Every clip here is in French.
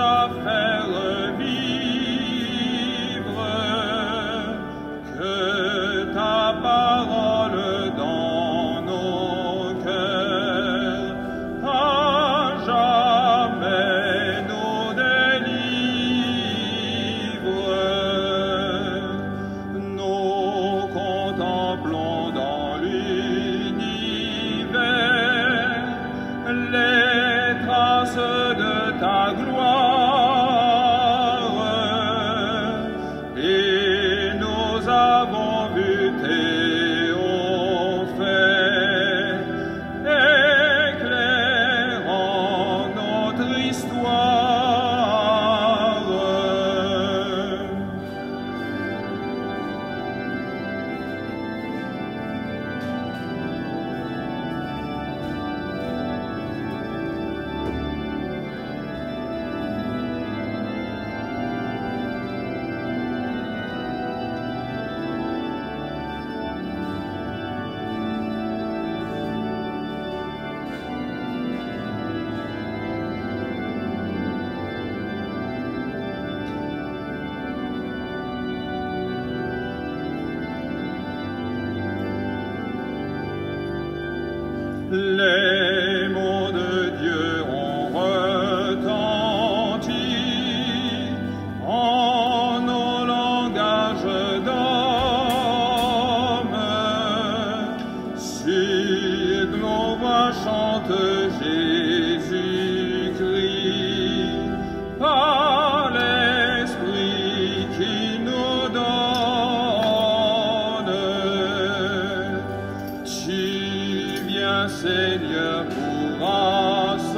à faire vivre, que ta parole dans nos cœurs à jamais nous délivre. Nous contemplons dans l'univers les traces de ta gloire, et nous avons vu tes hauts faits, éclairant notre histoire. Les mots de Dieu ont retenti en nos langages d'hommes. Sur nos voix chantent Jésus-Christ par l'Esprit qui nous donne. Tu viens, Seigneur, pour rassembler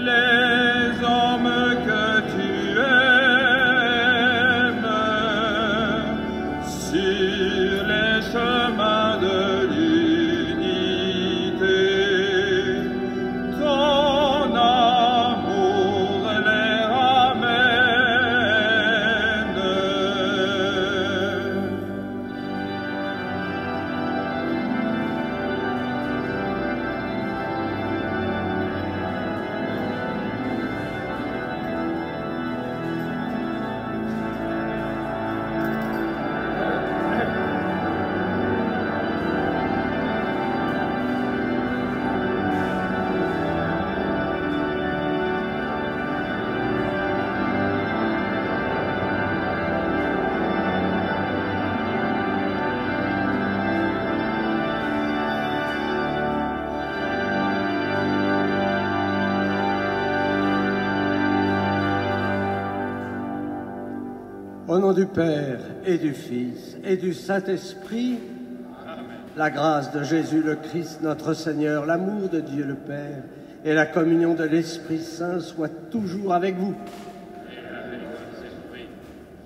les hommes que tu aimes sur les chemins de l'unité. Ton amour les ramène. Au nom du Père et du Fils et du Saint-Esprit, la grâce de Jésus le Christ, notre Seigneur, l'amour de Dieu le Père et la communion de l'Esprit Saint soient toujours avec vous.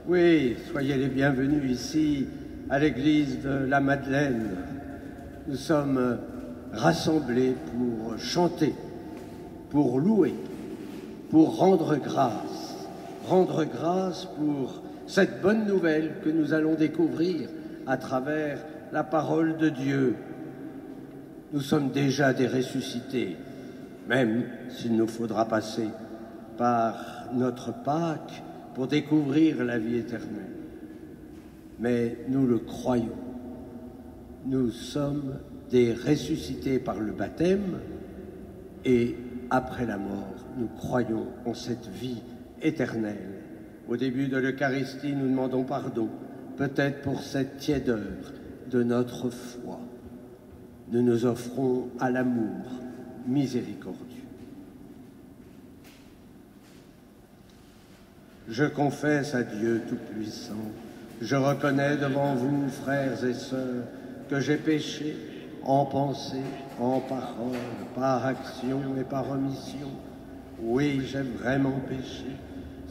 Oui, soyez les bienvenus ici à l'église de la Madeleine. Nous sommes rassemblés pour chanter, pour louer, pour rendre grâce pour cette bonne nouvelle que nous allons découvrir à travers la parole de Dieu. Nous sommes déjà des ressuscités, même s'il nous faudra passer par notre Pâques pour découvrir la vie éternelle. Mais nous le croyons. Nous sommes des ressuscités par le baptême et après la mort, nous croyons en cette vie éternelle. Au début de l'Eucharistie, nous demandons pardon, peut-être pour cette tiédeur de notre foi. Nous nous offrons à l'amour miséricordieux. Je confesse à Dieu Tout-Puissant, je reconnais devant vous, frères et sœurs, que j'ai péché en pensée, en parole, par action et par omission. Oui, j'ai vraiment péché.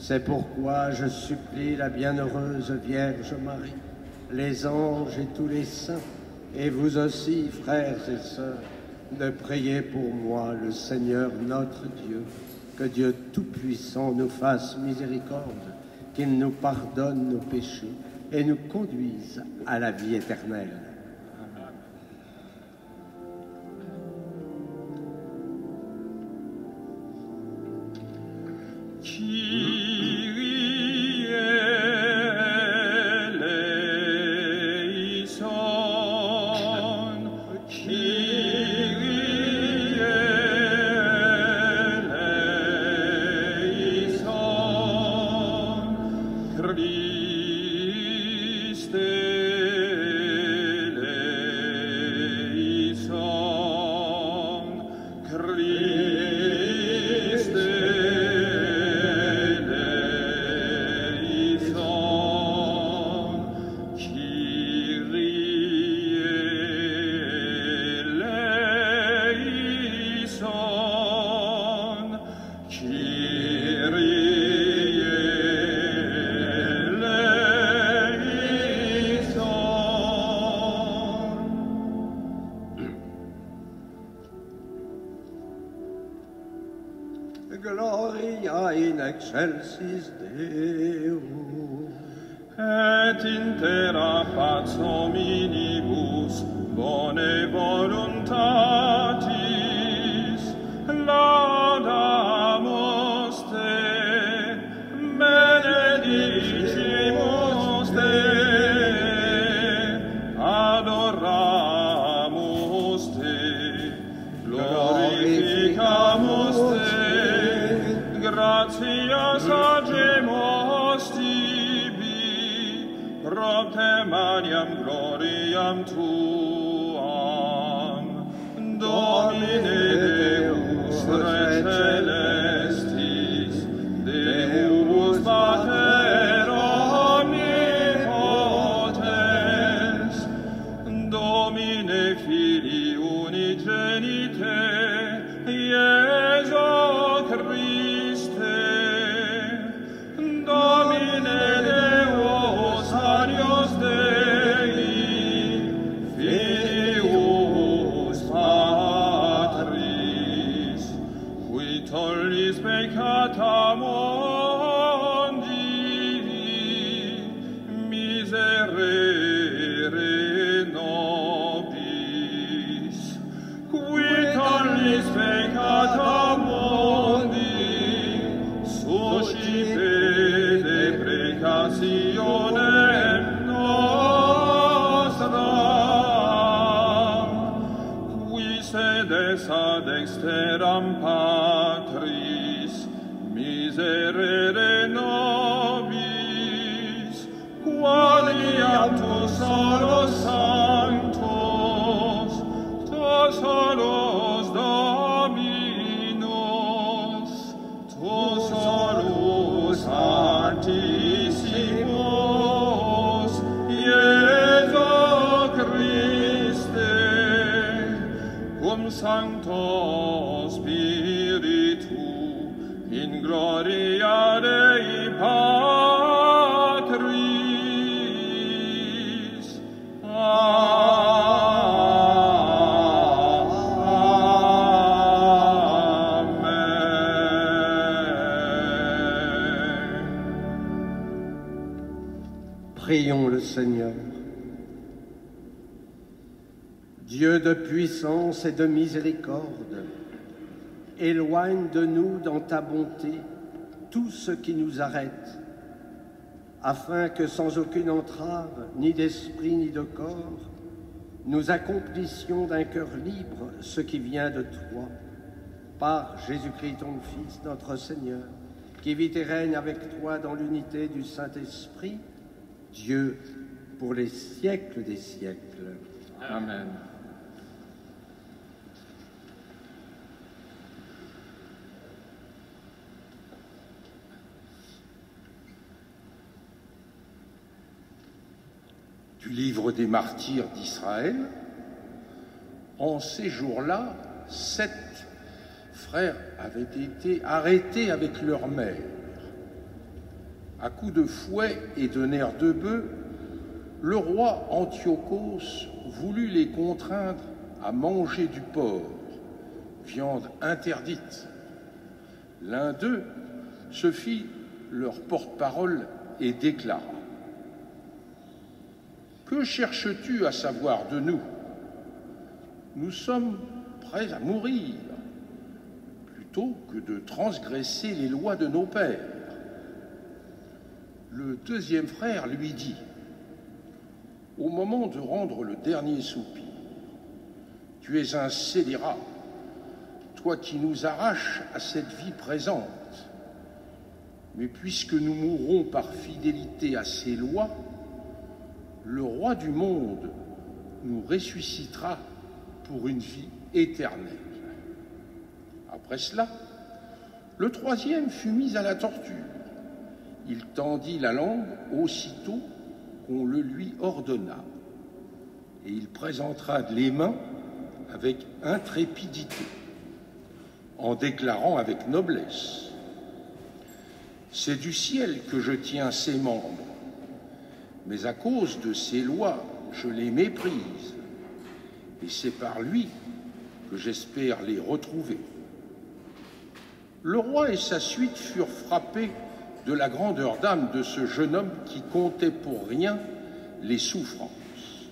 C'est pourquoi je supplie la bienheureuse Vierge Marie, les anges et tous les saints, et vous aussi, frères et sœurs, de prier pour moi, le Seigneur notre Dieu, que Dieu Tout-Puissant nous fasse miséricorde, qu'il nous pardonne nos péchés et nous conduise à la vie éternelle. Gloria in excelsis Deo. Et intera pax hominibus bone voluntatis laudamus te, benedicimus te, adoramus te, glorificamus te, gratias agemus tibi, propter maniam gloriam tuam, Domine Deus Re celestis, Deus Pater omnipotens, Domine Filii unigenite, Iesu Christe, Domine Deus Arius Dei, Filius Patris, qui tollis peccata mundi, miserere nobis, qui tollis peccata mundi, suscite deprecationem nostram, qui sedes ad dexteram Patris, miserere nobis, qualiam tu solus sanctus, tu solus Dominus, tu solus Sanctissimus, Iesu Christe, cum Sancto Spiritu, in gloria Dei Patris. Prions le Seigneur. Dieu de puissance et de miséricorde, éloigne de nous dans ta bonté tout ce qui nous arrête, afin que sans aucune entrave, ni d'esprit ni de corps, nous accomplissions d'un cœur libre ce qui vient de toi, par Jésus-Christ ton Fils, notre Seigneur, qui vit et règne avec toi dans l'unité du Saint-Esprit, Dieu, pour les siècles des siècles. Amen. Du livre des martyrs d'Israël, en ces jours-là, 7 frères avaient été arrêtés avec leur mère. À coups de fouet et de nerfs de bœuf, le roi Antiochos voulut les contraindre à manger du porc, viande interdite. L'un d'eux se fit leur porte-parole et déclara: « Que cherches-tu à savoir de nous? Nous sommes prêts à mourir. plutôt que de transgresser les lois de nos pères. Le deuxième frère lui dit, au moment de rendre le dernier soupir, « Tu es un scélérat, toi qui nous arraches à cette vie présente. Mais puisque nous mourrons par fidélité à ces lois, le roi du monde nous ressuscitera pour une vie éternelle. » Après cela, le troisième fut mis à la torture. Il tendit la langue aussitôt qu'on le lui ordonna, et il présentera les mains avec intrépidité, en déclarant avec noblesse, « C'est du ciel que je tiens ces membres, mais à cause de ces lois, je les méprise, et c'est par lui que j'espère les retrouver. » Le roi et sa suite furent frappés de la grandeur d'âme de ce jeune homme qui comptait pour rien les souffrances.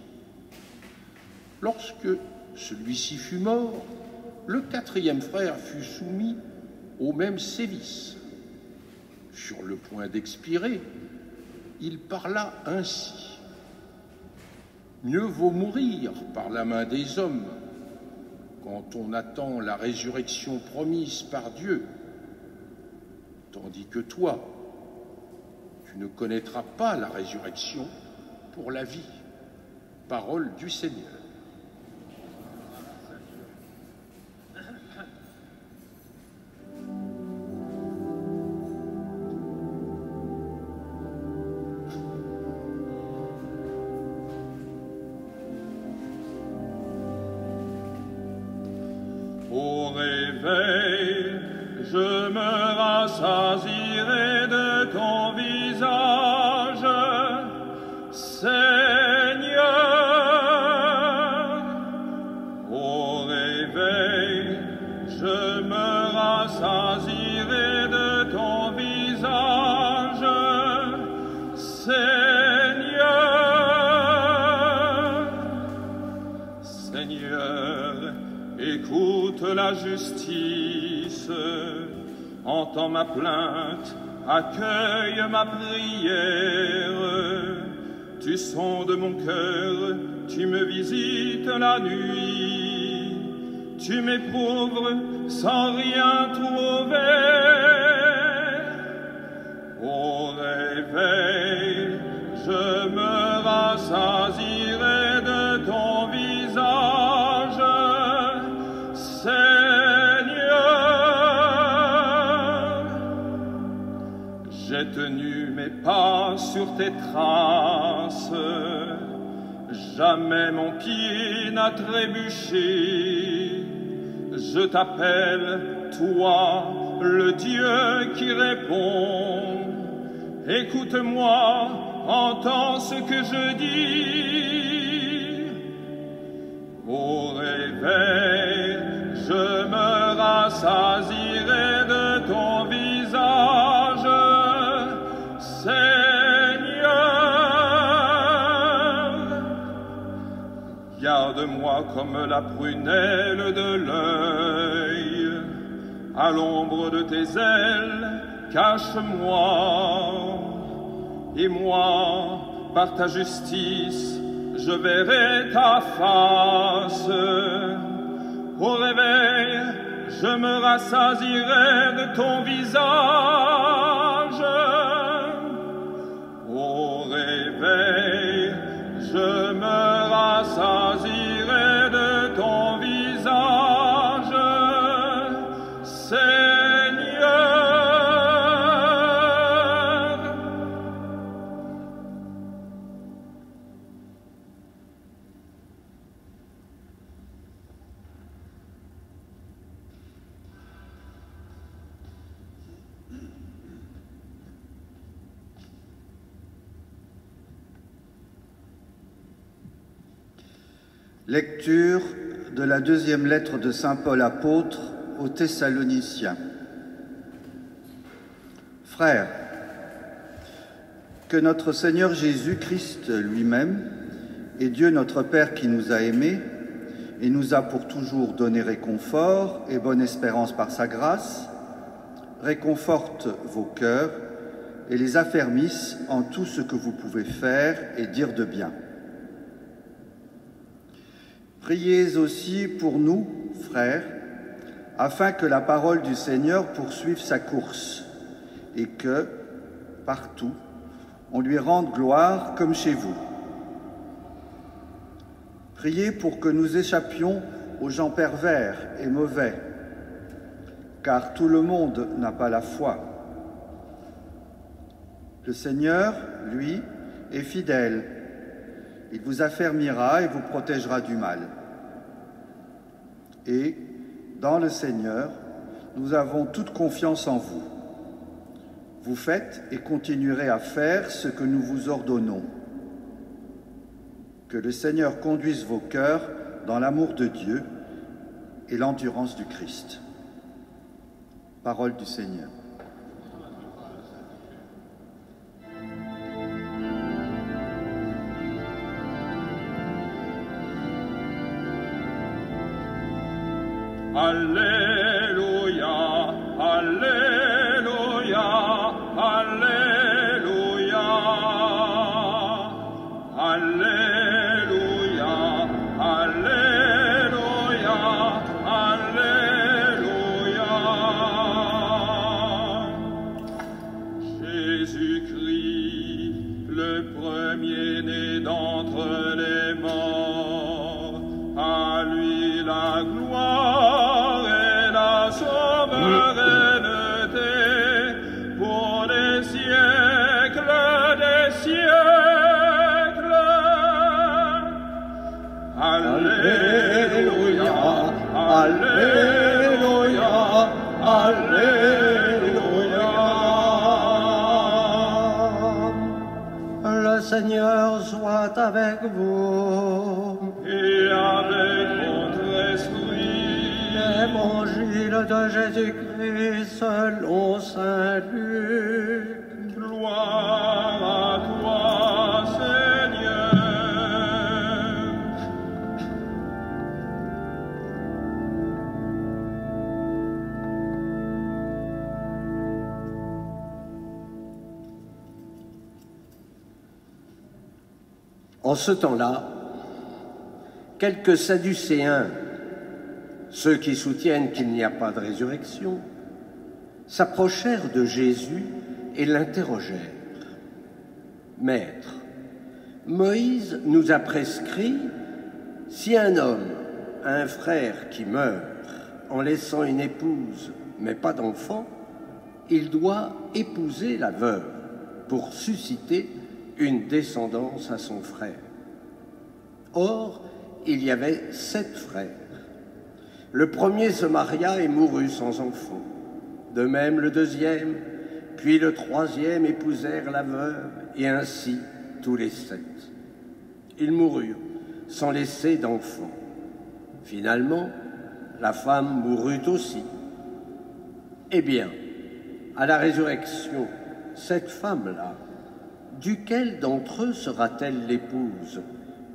Lorsque celui-ci fut mort, le quatrième frère fut soumis au même sévice. Sur le point d'expirer, il parla ainsi. « Mieux vaut mourir par la main des hommes quand on attend la résurrection promise par Dieu, tandis que toi, tu ne connaîtras pas la résurrection pour la vie. » Parole du Seigneur. Au réveil, je me rassasirai de ton visage, Seigneur. Au réveil, je me rassasirai de ton visage, Seigneur. Seigneur, écoute la justice, entends ma plainte, accueille ma prière. Tu sondes mon cœur, tu me visites la nuit, tu m'éprouves sans rien trouver. Au réveil, je me rassasirai de ton visage, Seigneur. J'ai tenu mes pas sur tes traces, jamais mon pied n'a trébuché. Je t'appelle, toi, le Dieu qui répond. Écoute-moi, entends ce que je dis. Au réveil, je me rassasirai de ton visage, Seigneur. Garde-moi comme la prunelle de l'œil, à l'ombre de tes ailes, cache-moi. Et moi, par ta justice, je verrai ta face. Au réveil, je me rassasirai de ton visage. Au réveil, je me rassasirai de ton visage, Seigneur. Lecture de la deuxième lettre de saint Paul apôtre aux Thessaloniciens. Frères, que notre Seigneur Jésus-Christ lui-même et Dieu notre Père qui nous a aimés et nous a pour toujours donné réconfort et bonne espérance par sa grâce, réconforte vos cœurs et les affermisse en tout ce que vous pouvez faire et dire de bien. Priez aussi pour nous, frères, afin que la parole du Seigneur poursuive sa course et que, partout, on lui rende gloire comme chez vous. Priez pour que nous échappions aux gens pervers et mauvais, car tout le monde n'a pas la foi. Le Seigneur, lui, est fidèle. Il vous affermira et vous protégera du mal. Et, dans le Seigneur, nous avons toute confiance en vous. Vous faites et continuerez à faire ce que nous vous ordonnons. Que le Seigneur conduise vos cœurs dans l'amour de Dieu et l'endurance du Christ. Parole du Seigneur. Alléluia, Alléluia, Alléluia, Alléluia, Alléluia, Alléluia. Jésus-Christ, le premier-né d'entre les morts, à lui la gloire et la souveraineté pour les siècles des siècles. Alléluia, Alléluia, Alléluia. Le Seigneur soit avec vous. Et avec votre esprit. Évangile de Jésus-Christ selon saint Luc. Gloire à toi, Seigneur. En ce temps-là, quelques Sadducéens, ceux qui soutiennent qu'il n'y a pas de résurrection, s'approchèrent de Jésus et l'interrogèrent. « Maître, Moïse nous a prescrit, si un homme a un frère qui meurt en laissant une épouse mais pas d'enfant, il doit épouser la veuve pour susciter une descendance à son frère. Or, il y avait 7 frères. Le premier se maria et mourut sans enfant. De même le deuxième, puis le troisième épousèrent la veuve, et ainsi tous les 7. Ils moururent sans laisser d'enfant. Finalement, la femme mourut aussi. Eh bien, à la résurrection, cette femme-là, duquel d'entre eux sera-t-elle l'épouse,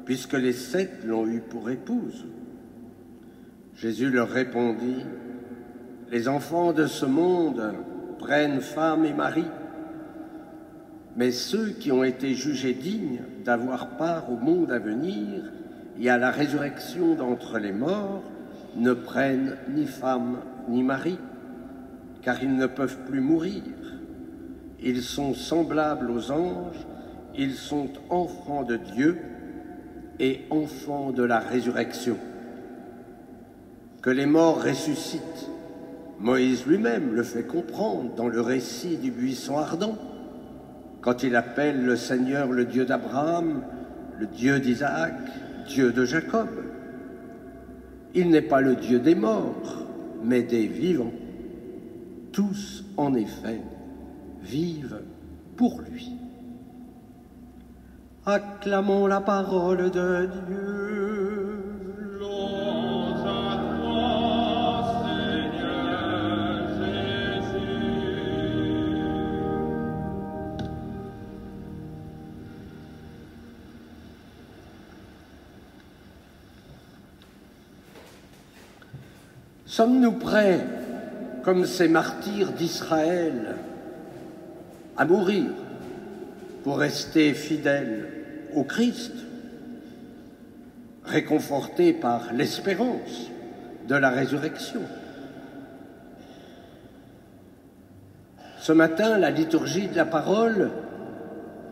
puisque les 7 l'ont eue pour épouse? Jésus leur répondit, « Les enfants de ce monde prennent femme et mari, mais ceux qui ont été jugés dignes d'avoir part au monde à venir et à la résurrection d'entre les morts ne prennent ni femme ni mari, car ils ne peuvent plus mourir. Ils sont semblables aux anges, ils sont enfants de Dieu et enfants de la résurrection. Que les morts ressuscitent, Moïse lui-même le fait comprendre dans le récit du buisson ardent, quand il appelle le Seigneur le Dieu d'Abraham, le Dieu d'Isaac, Dieu de Jacob. Il n'est pas le Dieu des morts, mais des vivants. Tous, en effet, vivent pour lui. Acclamons la parole de Dieu. Louange à toi, Seigneur Jésus. Sommes-nous prêts, comme ces martyrs d'Israël, à mourir pour rester fidèles au Christ, réconfortés par l'espérance de la résurrection? Ce matin, la liturgie de la parole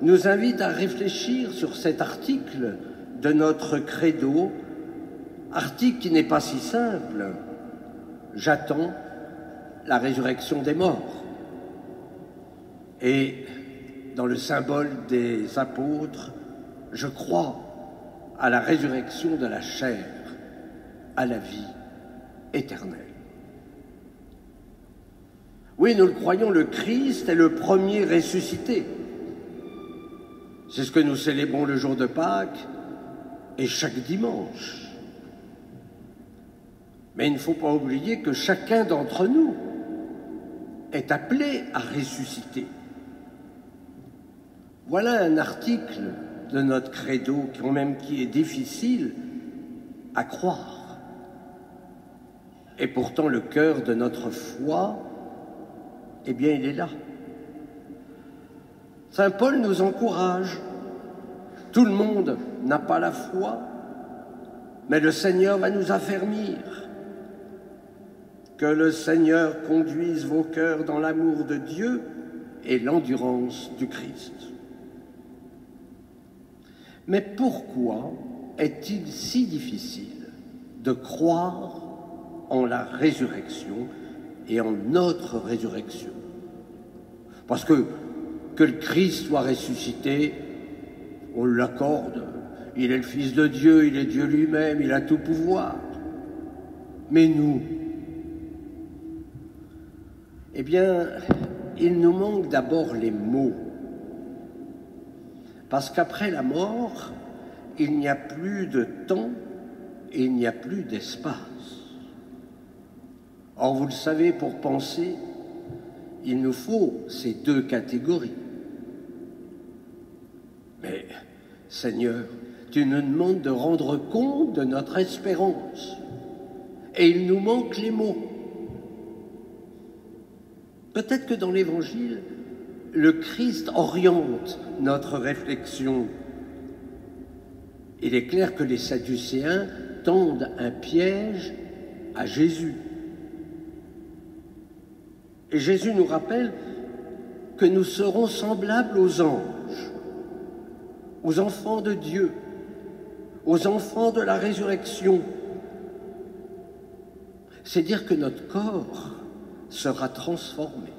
nous invite à réfléchir sur cet article de notre credo, article qui n'est pas si simple. J'attends la résurrection des morts. Et dans le symbole des apôtres, je crois à la résurrection de la chair, à la vie éternelle. Oui, nous le croyons, le Christ est le premier ressuscité. C'est ce que nous célébrons le jour de Pâques et chaque dimanche. Mais il ne faut pas oublier que chacun d'entre nous est appelé à ressusciter. Voilà un article de notre credo qui est difficile à croire. Et pourtant, le cœur de notre foi, eh bien, il est là. Saint Paul nous encourage. Tout le monde n'a pas la foi, mais le Seigneur va nous affermir. Que le Seigneur conduise vos cœurs dans l'amour de Dieu et l'endurance du Christ. Mais pourquoi est-il si difficile de croire en la résurrection et en notre résurrection? Parce que le Christ soit ressuscité, on l'accorde. Il est le Fils de Dieu, il est Dieu lui-même, il a tout pouvoir. Mais nous, eh bien, il nous manque d'abord les mots. Parce qu'après la mort, il n'y a plus de temps et il n'y a plus d'espace. Or, vous le savez, pour penser, il nous faut ces deux catégories. Mais, Seigneur, tu nous demandes de rendre compte de notre espérance. Et il nous manque les mots. Peut-être que dans l'Évangile, le Christ oriente notre réflexion. Il est clair que les Sadducéens tendent un piège à Jésus. Et Jésus nous rappelle que nous serons semblables aux anges, aux enfants de Dieu, aux enfants de la résurrection. C'est dire que notre corps sera transformé.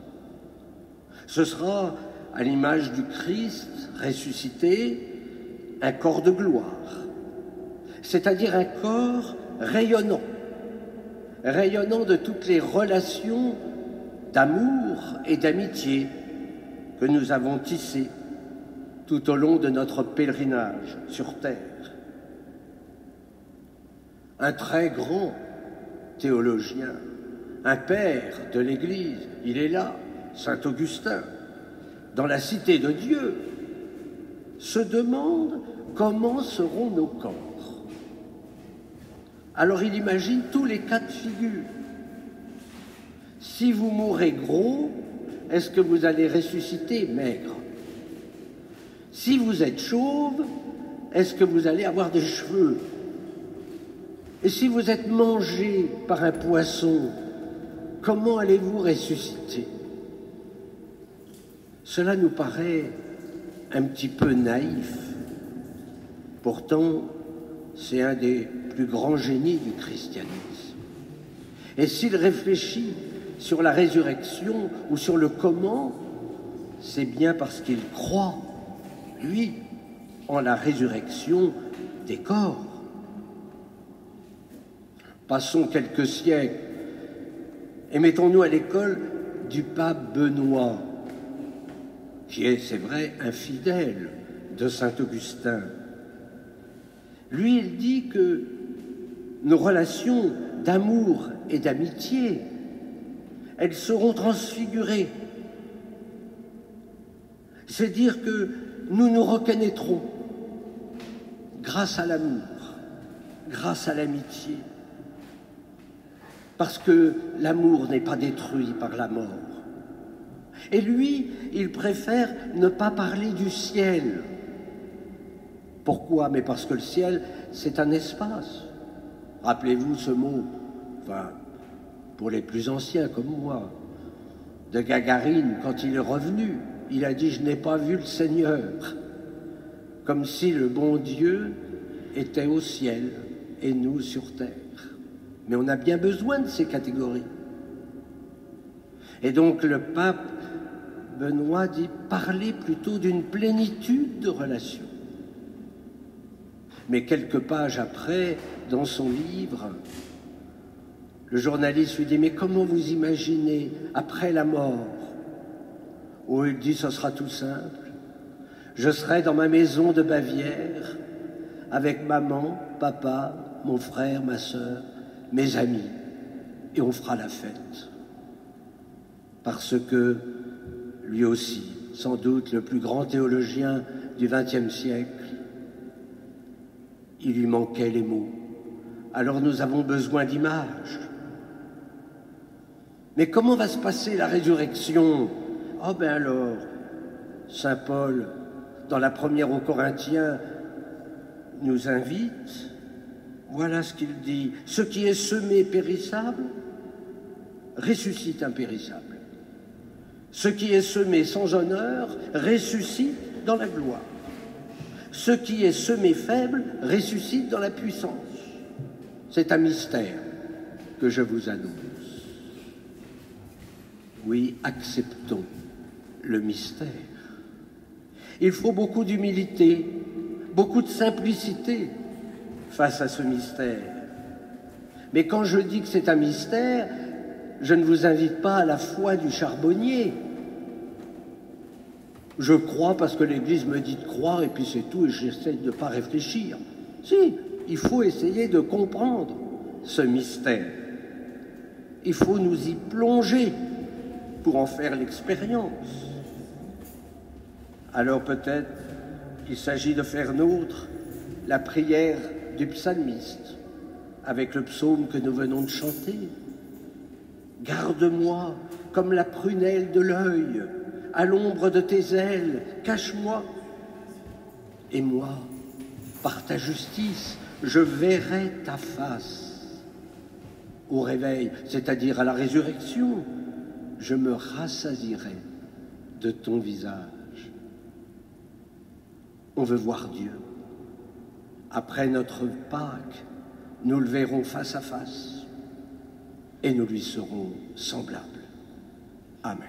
Ce sera, à l'image du Christ ressuscité, un corps de gloire, c'est-à-dire un corps rayonnant, rayonnant de toutes les relations d'amour et d'amitié que nous avons tissées tout au long de notre pèlerinage sur terre. Un très grand théologien, un père de l'Église, il est là, Saint Augustin, dans la Cité de Dieu, se demande comment seront nos corps. Alors il imagine tous les cas de figure. Si vous mourrez gros, est-ce que vous allez ressusciter maigre? Si vous êtes chauve, est-ce que vous allez avoir des cheveux? Et si vous êtes mangé par un poisson, comment allez-vous ressusciter? Cela nous paraît un petit peu naïf. Pourtant, c'est un des plus grands génies du christianisme. Et s'il réfléchit sur la résurrection ou sur le comment, c'est bien parce qu'il croit, lui, en la résurrection des corps. Passons quelques siècles et mettons-nous à l'école du pape Benoît, qui est, c'est vrai, un fidèle de saint Augustin. Lui, il dit que nos relations d'amour et d'amitié, elles seront transfigurées. C'est dire que nous nous reconnaîtrons grâce à l'amour, grâce à l'amitié. parce que l'amour n'est pas détruit par la mort. Et lui, il préfère ne pas parler du ciel. Pourquoi? Mais parce que le ciel, c'est un espace. Rappelez-vous ce mot, enfin, pour les plus anciens comme moi, de Gagarine, quand il est revenu, il a dit « Je n'ai pas vu le Seigneur », comme si le bon Dieu était au ciel et nous sur terre. Mais on a bien besoin de ces catégories. Et donc le pape Benoît dit parler plutôt d'une plénitude de relations. Mais quelques pages après, dans son livre, le journaliste lui dit « Mais comment vous imaginez après la mort ?» Oh, il dit « Ce sera tout simple. Je serai dans ma maison de Bavière avec maman, papa, mon frère, ma sœur, mes amis, et on fera la fête. » Parce que lui aussi, sans doute le plus grand théologien du XXe siècle, il lui manquait les mots. Alors nous avons besoin d'images. Mais comment va se passer la résurrection? Oh ben alors, saint Paul, dans la première aux Corinthiens, nous invite. Voilà ce qu'il dit. Ce qui est semé périssable ressuscite impérissable. Ce qui est semé sans honneur ressuscite dans la gloire. Ce qui est semé faible ressuscite dans la puissance. C'est un mystère que je vous annonce. Oui, acceptons le mystère. Il faut beaucoup d'humilité, beaucoup de simplicité face à ce mystère. Mais quand je dis que c'est un mystère, je ne vous invite pas à la foi du charbonnier. Je crois parce que l'Église me dit de croire et puis c'est tout et j'essaie de ne pas réfléchir. Si, il faut essayer de comprendre ce mystère. Il faut nous y plonger pour en faire l'expérience. Alors peut-être qu'il s'agit de faire nôtre la prière du psalmiste avec le psaume que nous venons de chanter. Garde-moi comme la prunelle de l'œil, à l'ombre de tes ailes, cache-moi. Et moi, par ta justice, je verrai ta face. Au réveil, c'est-à-dire à la résurrection, je me rassasierai de ton visage. On veut voir Dieu. Après notre Pâques, nous le verrons face à face et nous lui serons semblables. Amen.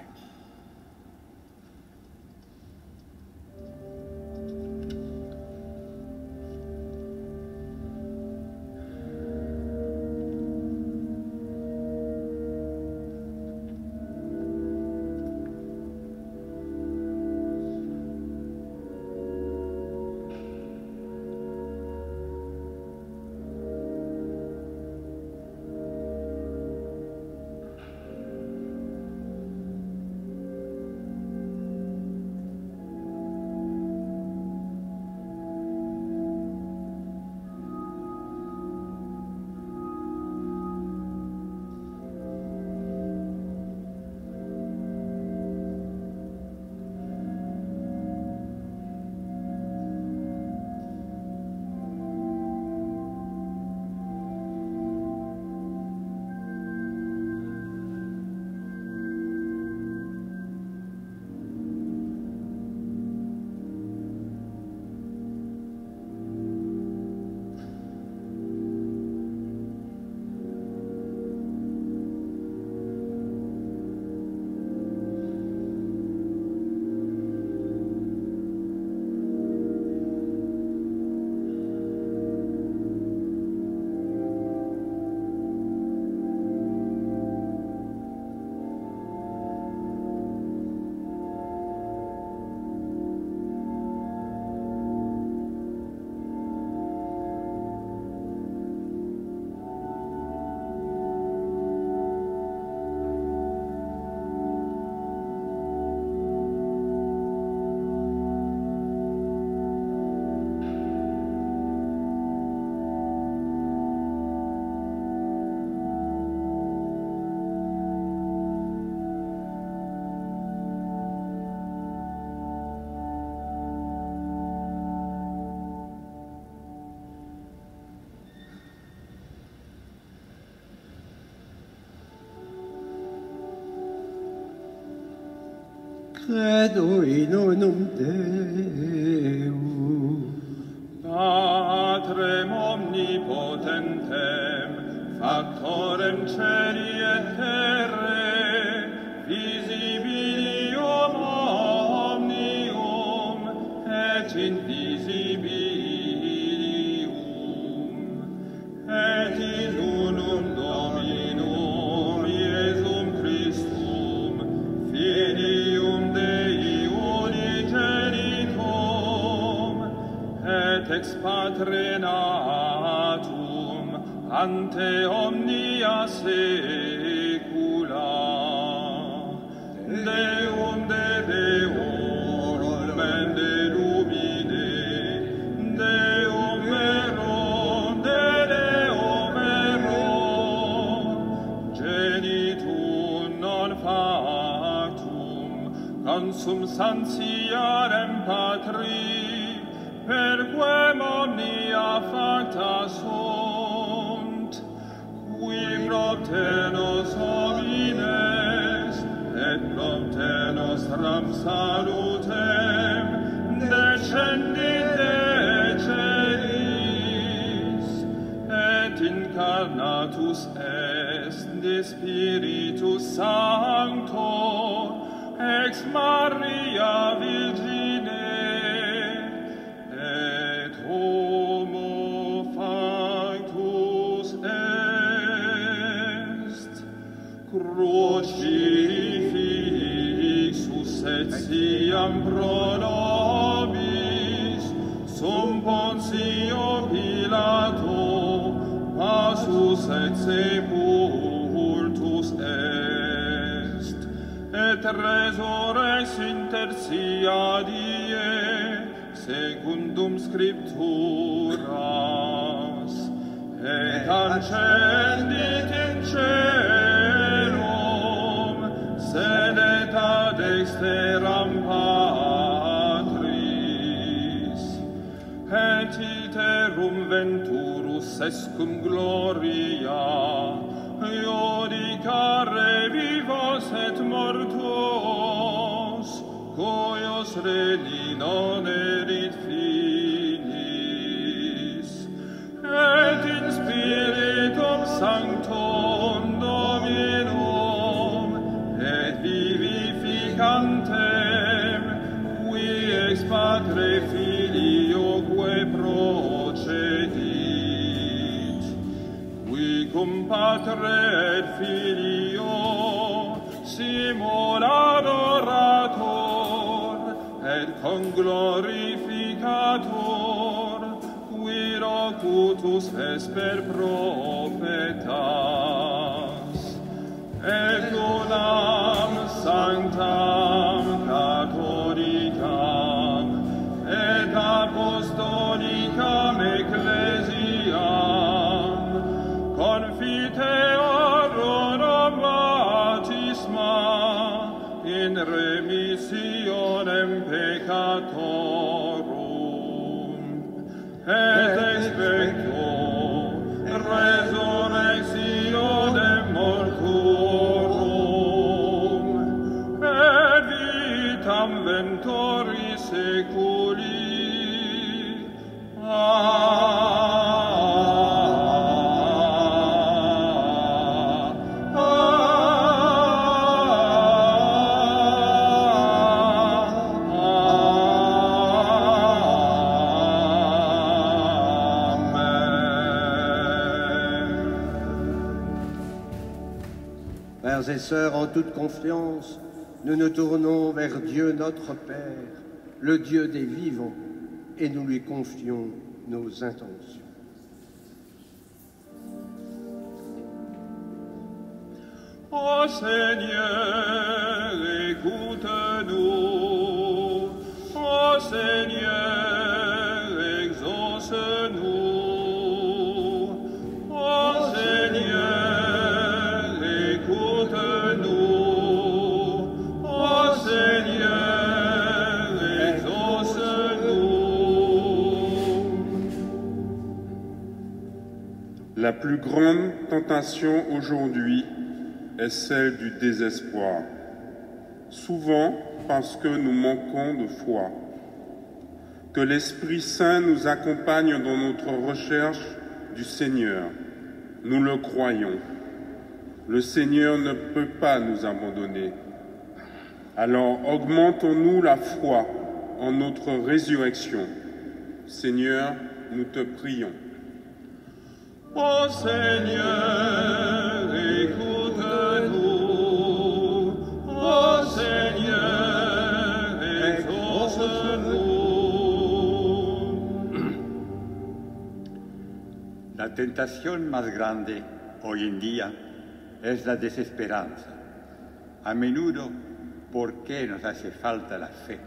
Credo in unum Deum, Patrem omnipotentem, factorem celi et terrae, visibilium omnium et invisibilium, et in unum Dominum Iesum Christum, Filium Dei unigenitum, et ex Patre natum ante omnia saecula, Deum de Deorum et de lumine, Deum verum de Deum verum, genitum non factum, consum santiarem Patri, perquem omnia facta sunt, qui propter nos homines, et propter nostram salutem, descendit de celis, et incarnatus est de Spiritus Sancto, ex Maria Virgine, et homo factus est, crucifixus et siam pro nobis, sum Pontio Pilato, passus et sepultus est, et resurrex inter die, secundum Scripturas, et ascendit in caelum, sedet ad dexteram Patris, et iterum venturus est cum gloria, iudicare vivos et mortuos, cuius regni non erit finis, et in Spiritum Sanctum Dominum, et vivificantem, qui ex Patre Filioque procedit, qui cum Patre et Filio simul adorator, et conglorificator, qui locutus esper profetas, et unam sanctam catholicam, et apostolicam ecclesiam, confiteorum baptisma, in remissionem peccatorum, et expecto resurrectionem mortuorum, et vitam ventori seculi. Frères et sœurs, en toute confiance, nous nous tournons vers Dieu notre Père, le Dieu des vivants, et nous lui confions nos intentions. Ô Seigneur, écoute-nous. Ô Seigneur, exauce-nous. Ô Seigneur, écoute-nous. Ô Seigneur, exauce-nous. La plus grande tentation aujourd'hui est celle du désespoir. souvent parce que nous manquons de foi. Que l'Esprit Saint nous accompagne dans notre recherche du Seigneur. Nous le croyons. Le Seigneur ne peut pas nous abandonner. Alors augmentons-nous la foi en notre résurrection. Seigneur, nous te prions. Ô Seigneur, écoute-nous. Ô Seigneur, exauce-nous. La tentación más grande hoy en día es la desesperanza. A menudo, porque nos hace falta la fe.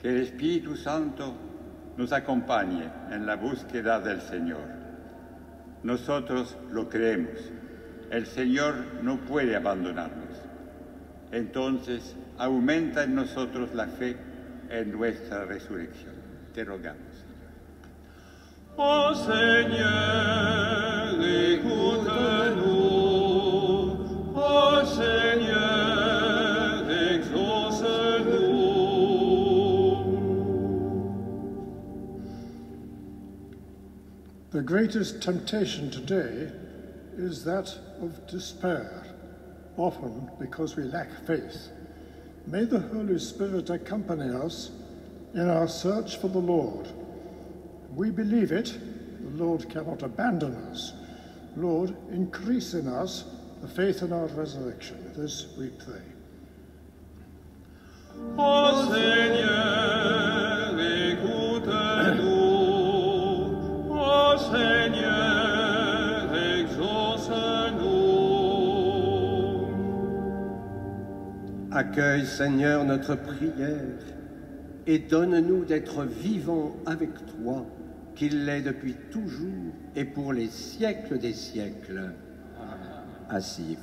Que el Espíritu Santo nos acompañe en la búsqueda del Señor. Nosotros lo creemos. El Señor no puede abandonarnos. Entonces, aumenta en nosotros la fe en nuestra resurrección. Te rogamos. Ô Seigneur, écoute-nous. Ô Seigneur, exauce-nous. The greatest temptation today is that of despair, often because we lack faith. May the Holy Spirit accompany us in our search for the Lord. We believe it, the Lord cannot abandon us. Lord, increase in us the faith in our resurrection. This we pray. Ô Seigneur, écoute-nous. Ô Seigneur, exauce-nous. Accueille, Seigneur, notre prière et donne-nous d'être vivants avec toi, qu'il l'est depuis toujours et pour les siècles des siècles. Asseyez-vous.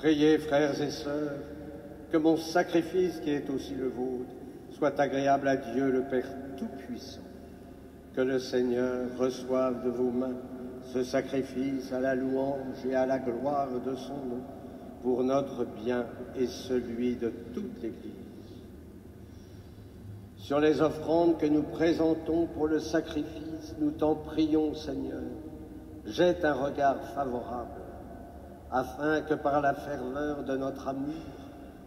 Priez, frères et sœurs, que mon sacrifice, qui est aussi le vôtre, soit agréable à Dieu le Père Tout-Puissant. Que le Seigneur reçoive de vos mains ce sacrifice à la louange et à la gloire de son nom, pour notre bien et celui de toute l'Église. Sur les offrandes que nous présentons pour le sacrifice, nous t'en prions, Seigneur, jette un regard favorable, afin que par la ferveur de notre amour,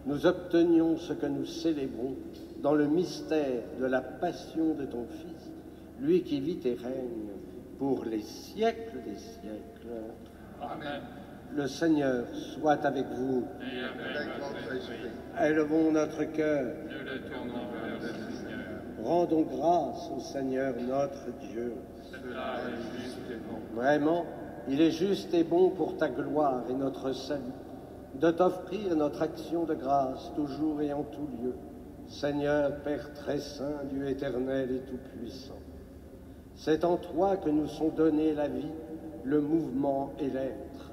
nous obtenions ce que nous célébrons dans le mystère de la passion de ton Fils, lui qui vit et règne pour les siècles des siècles. Amen. Le Seigneur soit avec vous. Et avec votre esprit. Élevons notre cœur. Nous le tournons vers le Seigneur. Rendons grâce au Seigneur notre Dieu. Cela est juste et bon. Vraiment, il est juste et bon pour ta gloire et notre salut de t'offrir notre action de grâce toujours et en tout lieu. Seigneur, Père très saint, Dieu éternel et tout-puissant. C'est en toi que nous sont donnés la vie, le mouvement et l'être.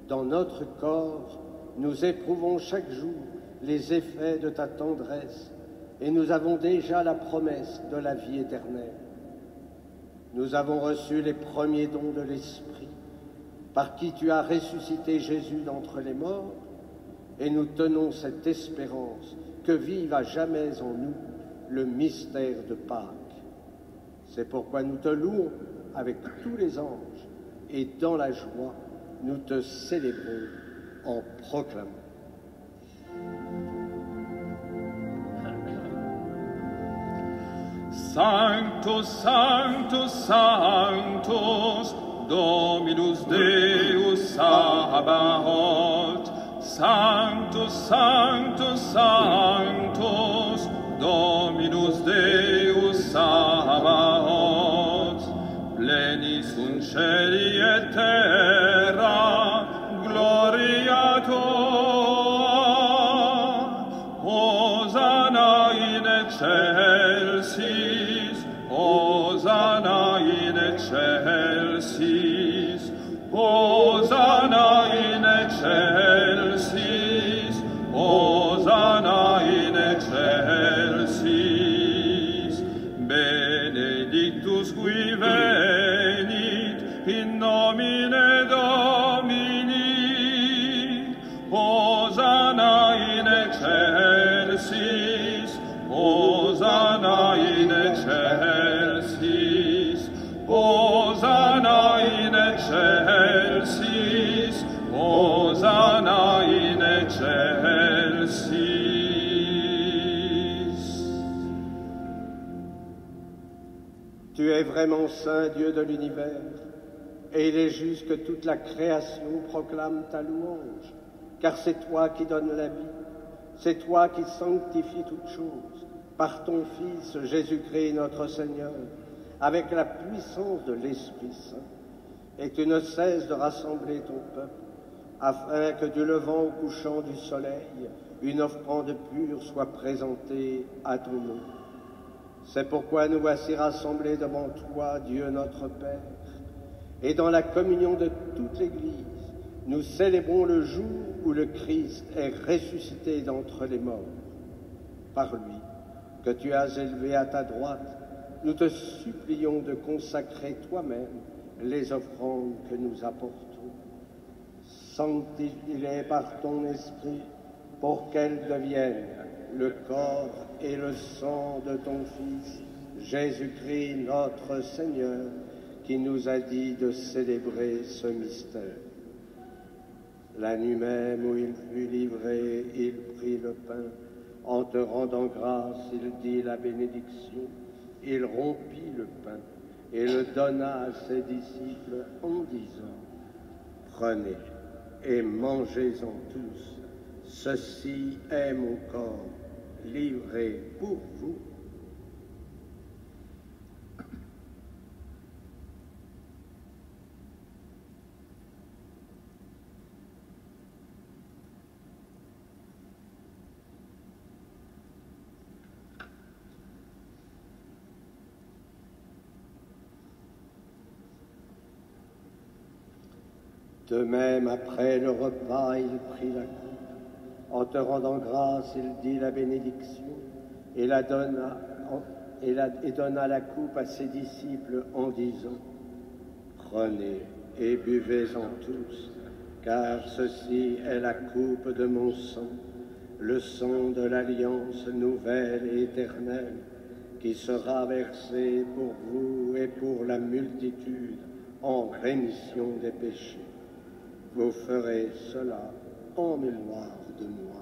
Dans notre corps, nous éprouvons chaque jour les effets de ta tendresse et nous avons déjà la promesse de la vie éternelle. Nous avons reçu les premiers dons de l'Esprit, par qui tu as ressuscité Jésus d'entre les morts, et nous tenons cette espérance que vive à jamais en nous le mystère de Pâques. C'est pourquoi nous te louons avec tous les anges, et dans la joie, nous te célébrons en proclamant. Sanctus, Sanctus, Sanctus, Dominus Deus Sabaoth. Sanctus, Sanctus, Sanctus, Dominus Deus Sabaoth. Plenis sunt cieli et terra, gloria tua. Hosanna in excelsis, Hosanna in excelsis, Hosanna in excelsis, Hosanna in excelsis. Benedictus qui venit in nomine Domini, Hosanna in excelsis, Hosanna in excelsis, Hosanna in excelsis, Hosanna in excelsis. Tu es vraiment saint, Dieu de l'univers, et il est juste que toute la création proclame ta louange, car c'est toi qui donnes la vie, c'est toi qui sanctifies toutes choses, par ton Fils Jésus-Christ notre Seigneur, avec la puissance de l'Esprit Saint, et tu ne cesses de rassembler ton peuple, afin que du levant au couchant du soleil, une offrande pure soit présentée à ton nom. C'est pourquoi nous voici rassemblés devant toi, Dieu notre Père, et dans la communion de toute l'Église, nous célébrons le jour où le Christ est ressuscité d'entre les morts. Par lui, que tu as élevé à ta droite, nous te supplions de consacrer toi-même les offrandes que nous apportons. Sanctifie-les par ton esprit pour qu'elles deviennent le corps et le sang de ton Fils, Jésus-Christ notre Seigneur, qui nous a dit de célébrer ce mystère. La nuit même où il fut livré, il prit le pain. En te rendant grâce, il dit la bénédiction. Il rompit le pain et le donna à ses disciples en disant : Prenez et mangez-en tous. Ceci est mon corps livré pour vous. De même, après le repas, il prit la coupe. En te rendant grâce, il dit la bénédiction et donna la coupe à ses disciples en disant: Prenez et buvez-en tous, car ceci est la coupe de mon sang, le sang de l'alliance nouvelle et éternelle, qui sera versé pour vous et pour la multitude en rémission des péchés. Vous ferez cela en mémoire de moi.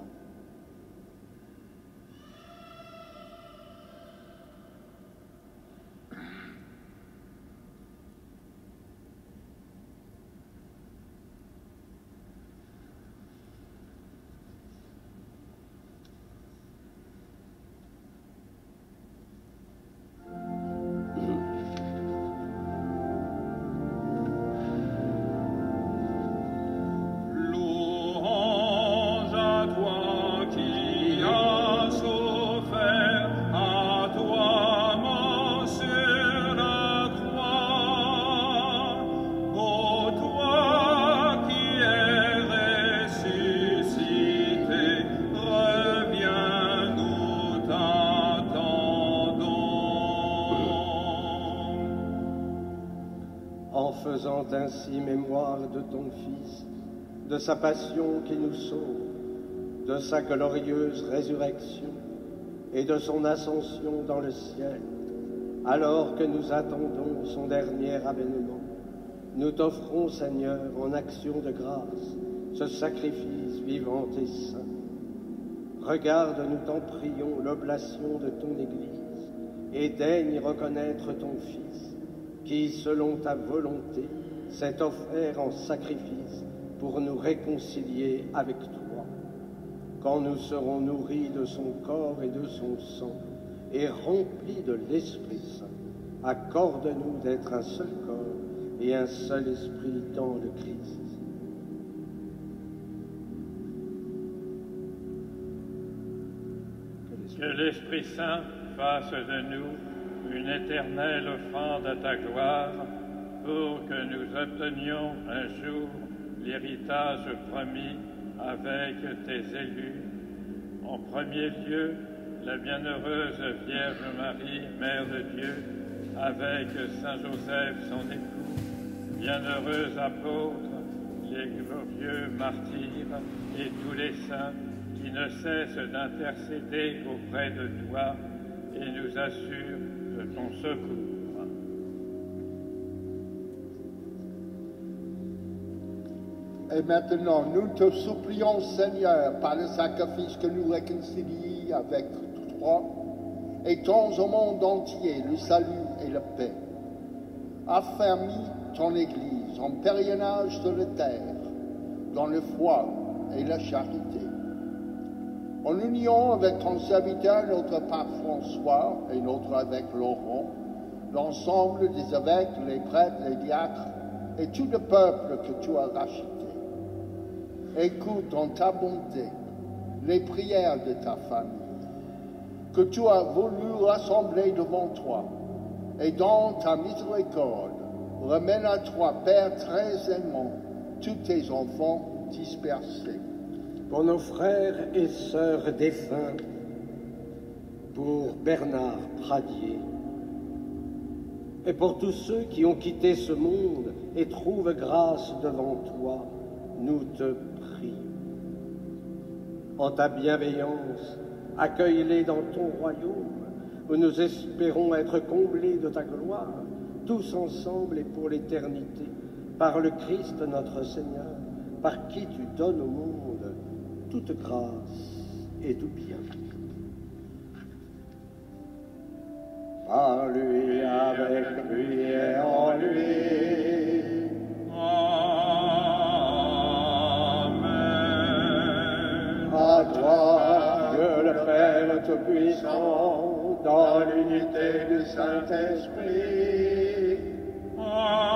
Faisant ainsi mémoire de ton Fils, de sa passion qui nous sauve, de sa glorieuse résurrection et de son ascension dans le ciel, alors que nous attendons son dernier avènement, nous t'offrons, Seigneur, en action de grâce, ce sacrifice vivant et saint. Regarde, nous t'en prions, l'oblation de ton Église, et daigne reconnaître ton Fils, qui, selon ta volonté, s'est offert en sacrifice pour nous réconcilier avec toi. Quand nous serons nourris de son corps et de son sang, et remplis de l'Esprit Saint, accorde-nous d'être un seul corps et un seul esprit dans le Christ. Que l'Esprit Saint fasse de nous une éternelle offrande à ta gloire, pour que nous obtenions un jour l'héritage promis avec tes élus. En premier lieu, la bienheureuse Vierge Marie, Mère de Dieu, avec Saint Joseph, son époux, bienheureux apôtres, les glorieux martyrs et tous les saints qui ne cessent d'intercéder auprès de toi et nous assurent de ton secours. Et maintenant, nous te supplions, Seigneur, par le sacrifice que nous réconcilies avec toi, étends au monde entier le salut et la paix. Affermis ton Église en pèlerinage sur la terre, dans la foi et la charité. En union avec ton serviteur, notre pape François, et notre évêque Laurent, l'ensemble des évêques, les prêtres, les diacres, et tout le peuple que tu as racheté. Écoute en ta bonté les prières de ta famille, que tu as voulu rassembler devant toi, et dans ta miséricorde, remène à toi, Père très aimant, tous tes enfants dispersés. Pour nos frères et sœurs défunts, pour Bernard Pradier, et pour tous ceux qui ont quitté ce monde et trouvent grâce devant toi, nous te prions. En ta bienveillance, accueille-les dans ton royaume, où nous espérons être comblés de ta gloire, tous ensemble et pour l'éternité, par le Christ notre Seigneur, par qui tu donnes au monde toute grâce et tout bien. Par lui, avec lui et en lui. Amen. À toi, Dieu le Père Tout-Puissant, dans l'unité du Saint-Esprit. Amen.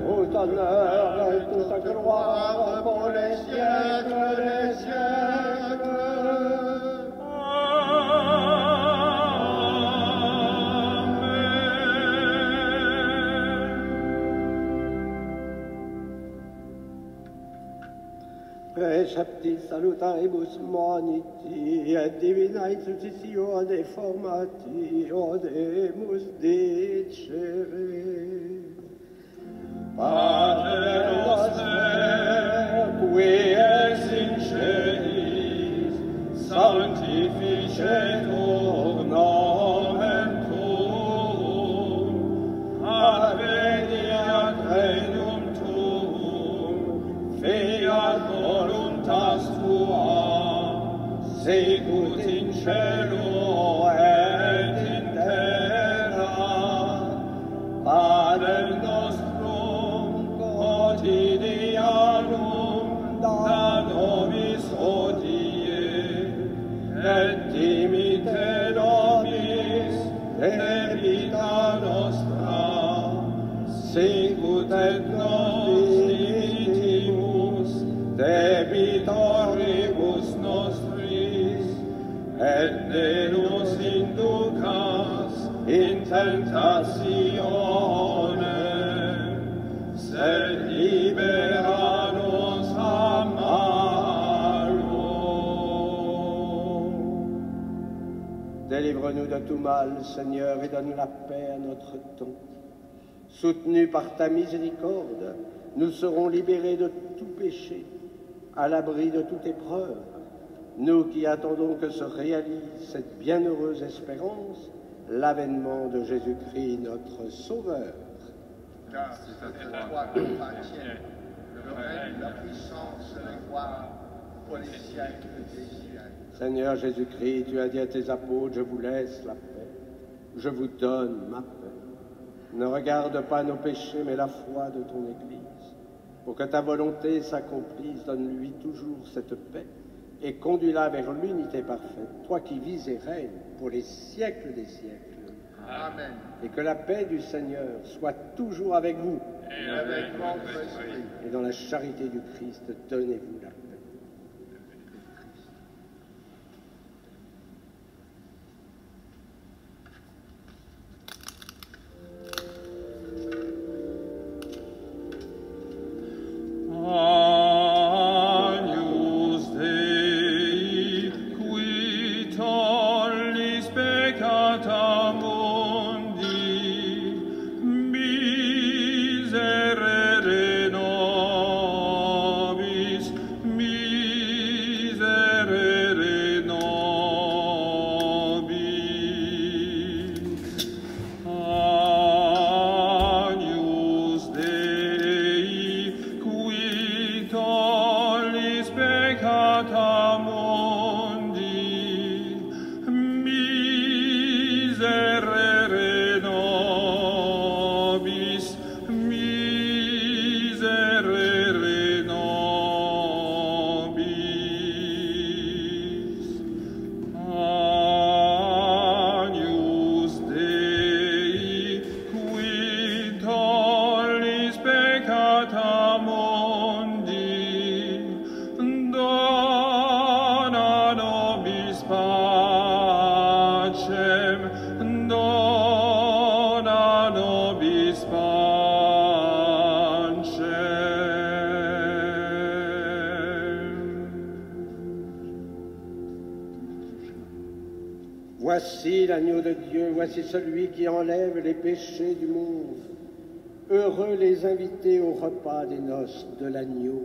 Tout honneur et toute gloire pour les siècles des siècles. Amen. Preceptis salutaibus moniti, et divinae successione formationemus dicere. Pater noster, qui es in celis, sanctificetur nomen tuum, adveniat regnum tuum, fiat voluntas tua, sicut in cielo et in terra. Pater nostrum quotidianum da nobis hodie, et dimite nobis debita nostra, sicut et nos dimitimus debitoribus nostris, et ne nos inducas in tentationem, sed libera nos a malo. Délivre-nous de tout mal, Seigneur, et donne la paix à notre temps. Soutenus par ta miséricorde, nous serons libérés de tout péché, à l'abri de toute épreuve. Nous qui attendons que se réalise cette bienheureuse espérance, l'avènement de Jésus-Christ, notre Sauveur. Car c'est à toi que t'appartient le règne, la puissance et la gloire pour les siècles des siècles. Seigneur Jésus-Christ, tu as dit à tes apôtres, je vous laisse la paix, je vous donne ma paix. Ne regarde pas nos péchés, mais la foi de ton Église. Pour que ta volonté s'accomplisse, donne-lui toujours cette paix et conduis-la vers l'unité parfaite, toi qui vis et règnes pour les siècles des siècles. Amen. Et que la paix du Seigneur soit toujours avec vous. Et avec votre esprit. Et dans la charité du Christ, donnez-vous la paix. Agnus Dei, qui tollis peccata mundi, miserere nobis, miserere nobis. Agnus Dei, qui tollis peccata mundi, miserere nobis, miserere nobis. Agnus Dei, qui tollis peccata mundi, dona nobis pacem, dona nobis pacem. Voici l'agneau de Dieu, voici celui qui enlève les péchés du monde. Heureux les invités au repas des noces de l'agneau.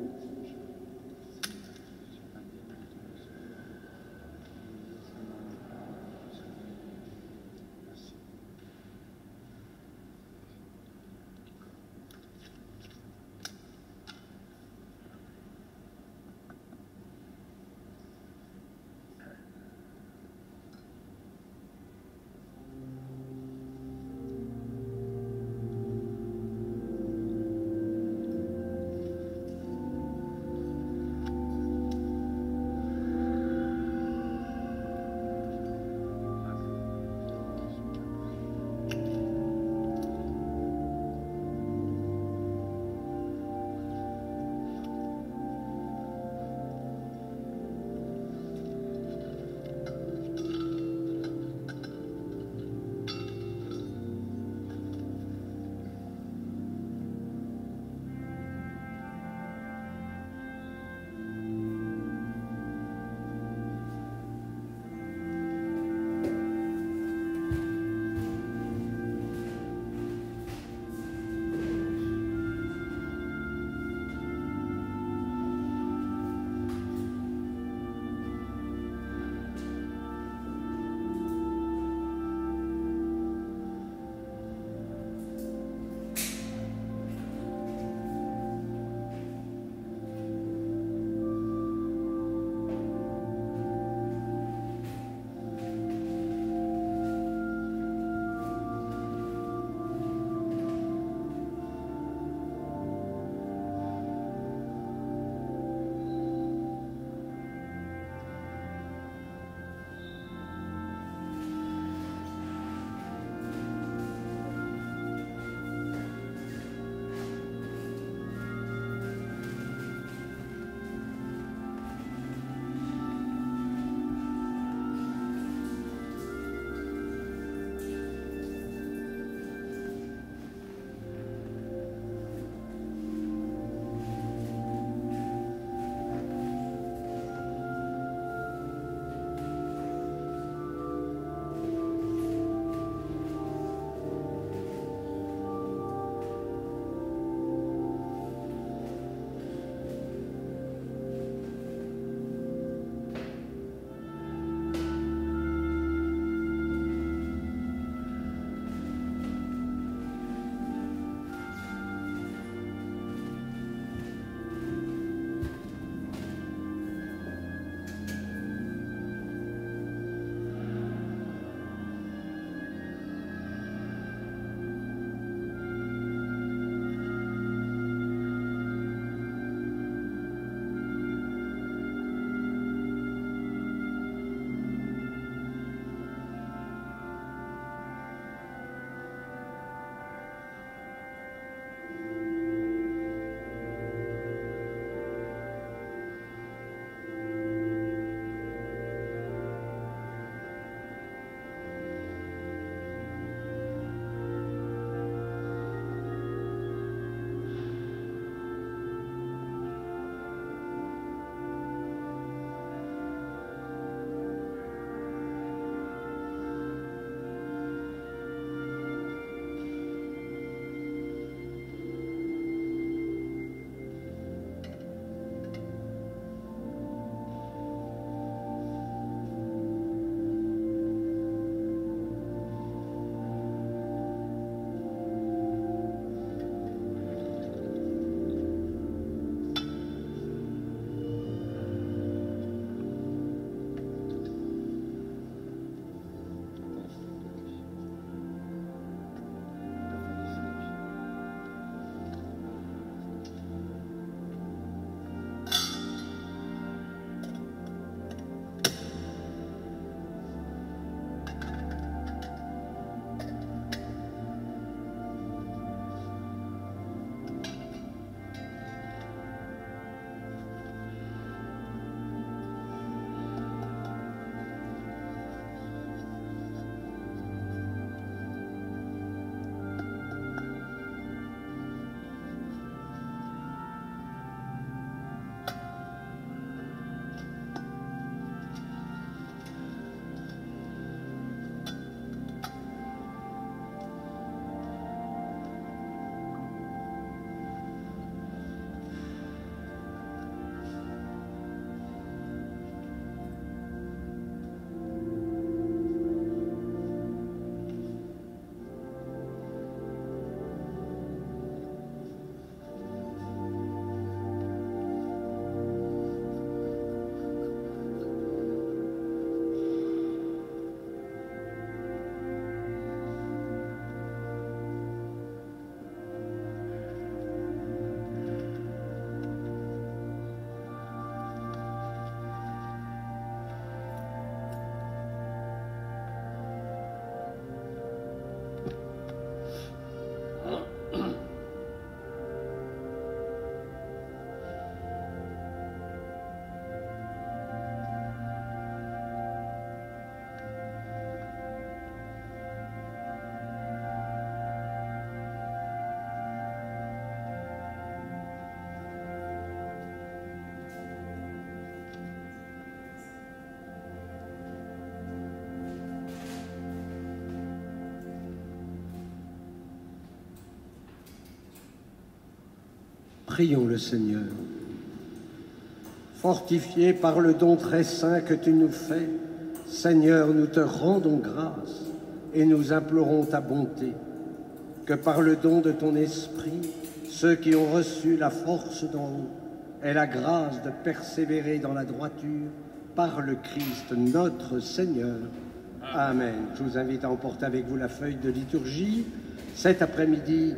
Prions le Seigneur. Fortifiés par le don très saint que tu nous fais, Seigneur, nous te rendons grâce et nous implorons ta bonté, que par le don de ton esprit, ceux qui ont reçu la force d'en haut aient la grâce de persévérer dans la droiture par le Christ notre Seigneur. Amen. Je vous invite à emporter avec vous la feuille de liturgie. Cet après-midi,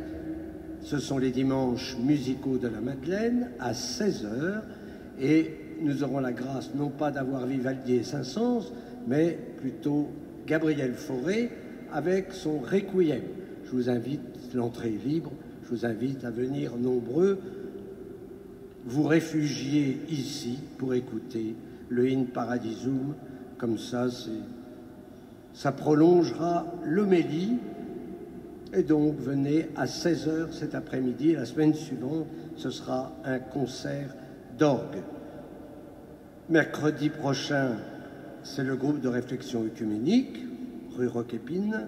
ce sont les dimanches musicaux de la Madeleine à 16h et nous aurons la grâce non pas d'avoir Vivaldi et Saint-Saëns, mais plutôt Gabriel Fauré avec son Requiem. Je vous invite, l'entrée est libre, je vous invite à venir nombreux, vous réfugier ici pour écouter le In Paradisum, comme ça prolongera l'homélie. Et donc, venez à 16h cet après-midi. La semaine suivante, ce sera un concert d'orgue. Mercredi prochain, c'est le groupe de réflexion œcuménique, rue Roquépine,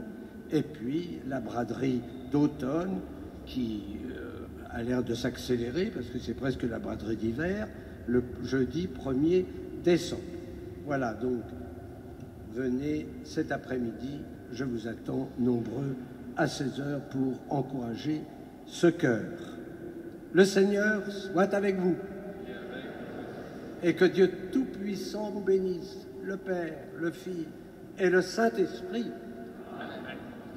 et puis la braderie d'automne qui a l'air de s'accélérer, parce que c'est presque la braderie d'hiver, le jeudi 1er décembre. Voilà, donc, venez cet après-midi, je vous attends nombreux à 16h pour encourager ce cœur. Le Seigneur soit avec vous et que Dieu Tout-Puissant vous bénisse, le Père, le Fils et le Saint-Esprit.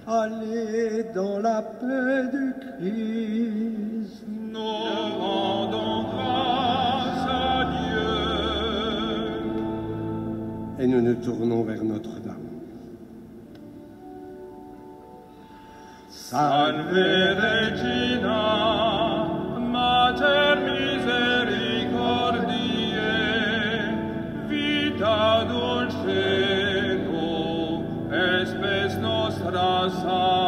Allez dans la paix du Christ. Nous rendons grâce à Dieu. Et nous nous tournons vers Notre-Dame. Salve Regina, Mater misericordiae, vita dulcedo, espes nostra salve.